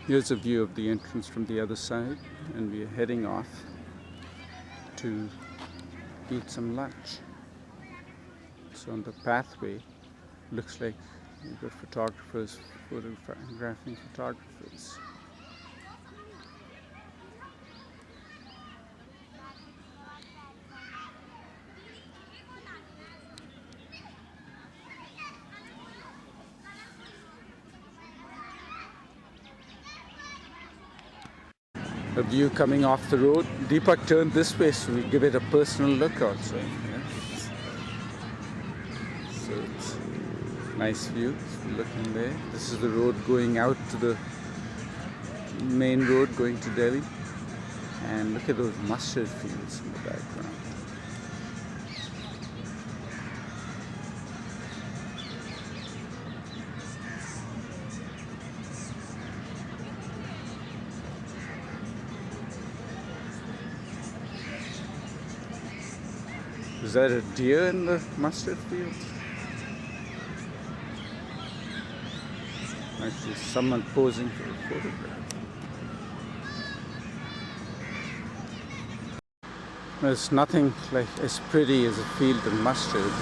Here's a view of the entrance from the other side, and we are heading off to eat some lunch. So on the pathway, looks like we've got photographers photographing photographers. A view coming off the road. Deepak turned this way, so we give it a personal look also. Yes. So it's a nice view. So looking there. This is the road going out to the main road going to Delhi. And look at those mustard fields in the background. Is that a deer in the mustard fields? Actually, someone posing for a photograph. There's nothing like as pretty as a field of mustard.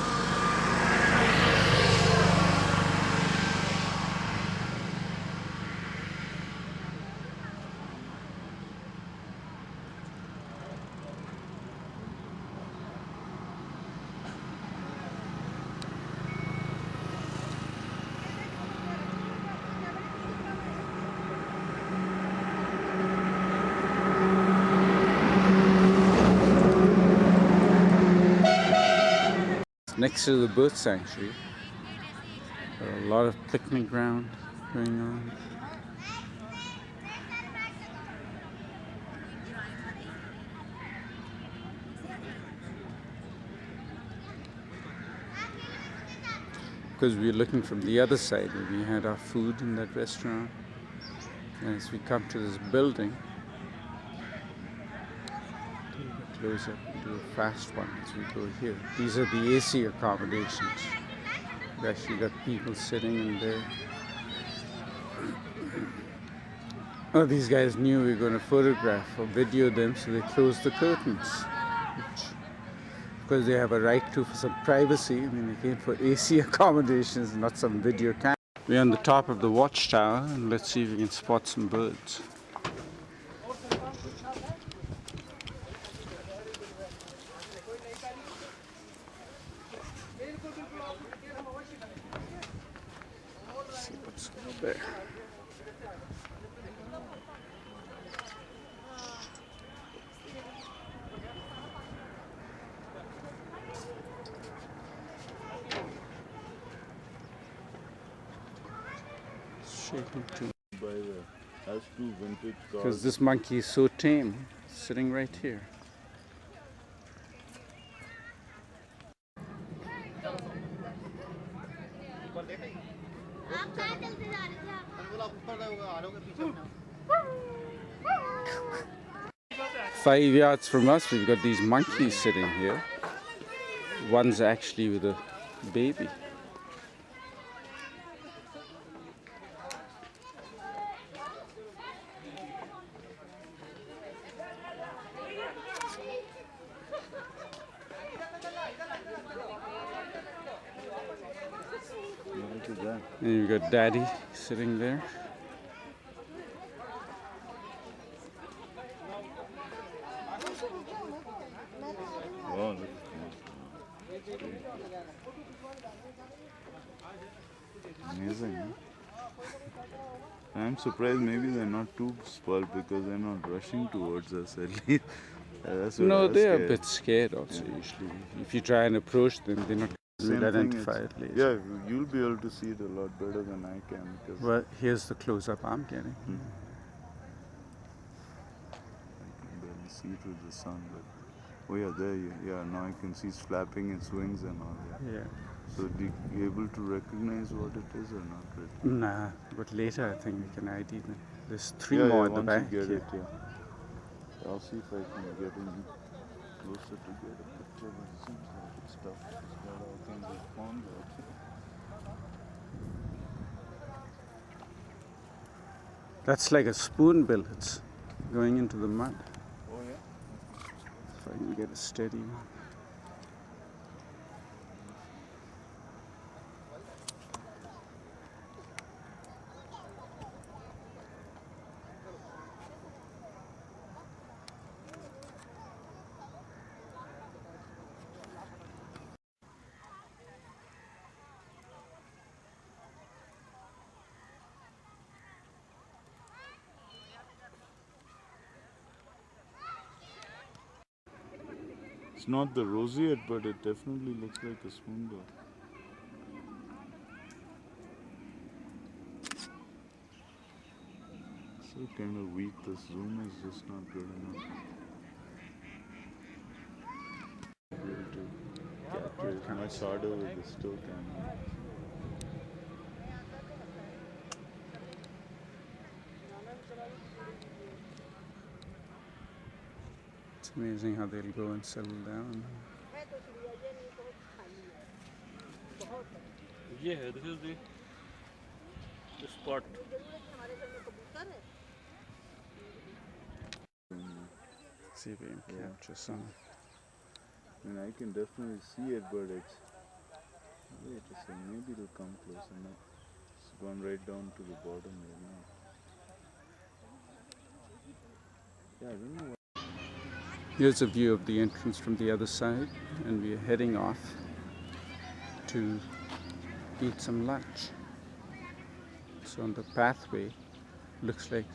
Next to the bird sanctuary, there are a lot of picnic ground going on. Because we're looking from the other side, where we had our food in that restaurant. And as we come to this building, close up and do a fast one as we go here. These are the AC accommodations. We actually got people sitting in there. Oh, these guys knew we were going to photograph or video them, so they closed the curtains. Because they have a right to for some privacy. I mean, they came for AC accommodations, not some video camera. We're on the top of the watchtower, and let's see if we can spot some birds. See what's over there. Shaking too. Has two vintage cars. Because this monkey is so tame, sitting right here. Five yards from us, we've got these monkeys sitting here. One's actually with a baby. And you've got Daddy sitting there. Oh, amazing, huh? I'm surprised maybe they're not too spoiled because they're not rushing towards us at least. No, they're a bit scared also usually. If you try and approach them, they're not going to identify it later. Yeah, you'll be able to see it a lot better than I can. Well, here's the close-up I'm getting. I can barely see through the sun, but oh yeah, there you, yeah, now I can see it's flapping its wings and all that. Yeah. So do you able to recognize what it is or not really? Nah, but later I think we can ID them. There's three more at the back. Once you get it, yeah. I'll see if I can get in closer to get a picture, but it seems like it's tough. It's got all kinds of ponds out here. That's like a spoonbill. It's going into the mud. Oh yeah? If I can get a steady one. It's not the roseate, but it definitely looks like a spoonbill. So kind of weak, the zoom is just not good enough. Able to capture it much harder with the still camera. It's amazing how they'll go and settle down. Yeah, this is the spot. See if we can capture some. I mean, I can definitely see it, but it's. Wait a second, maybe it'll come close enough. It's gone right down to the bottom there now. Yeah, I don't know what. Here's a view of the entrance from the other side, and we're heading off to eat some lunch. So on the pathway, looks like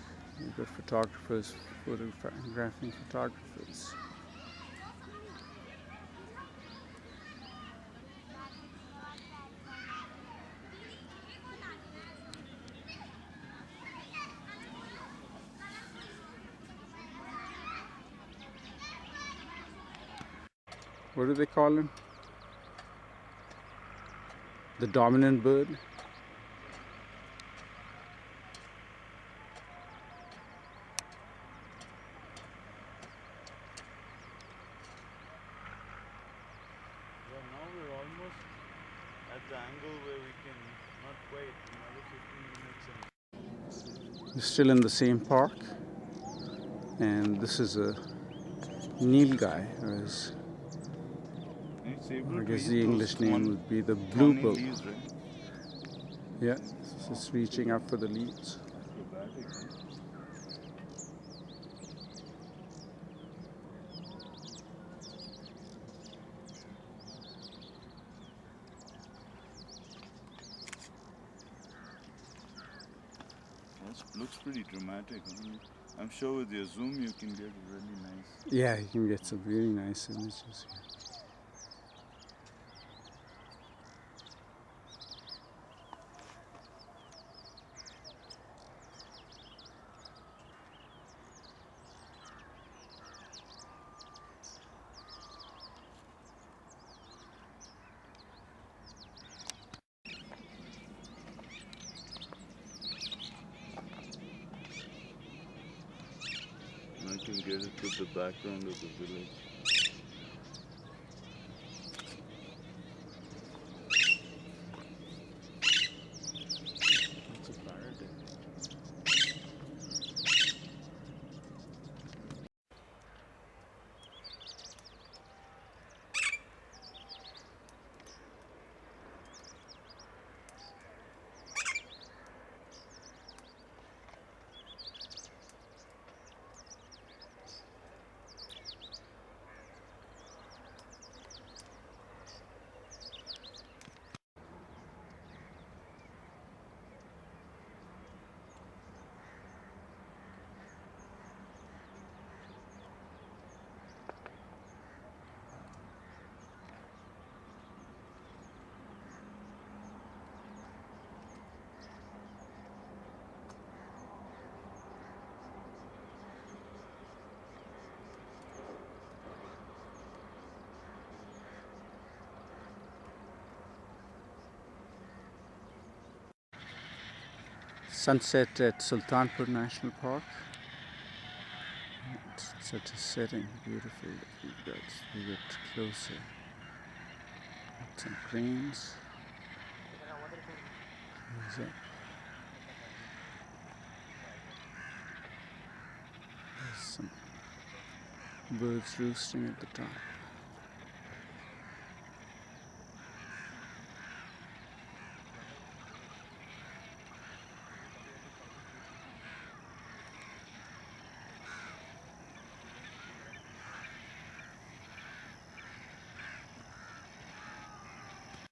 we've got photographers photographing photographers. What do they call him? The dominant bird? Yeah, now we're almost at the angle where we can not quite another 15 minutes and We're still in the same park, and this is a Nilgai, or as it's able I to guess eat the those English name thorny- would be the thorny bluebell. leaves, right? Yeah, it's just reaching up for the leaves. Acrobatic, huh? That looks pretty dramatic. I'm sure with your zoom you can get really nice. Yeah, you can get some really nice images here. I can get it with the background of the village. It's a parrot. Sunset at Sultanpur National Park. It's such a setting, beautiful. We get closer. Some cranes. Here's some birds roosting at the top.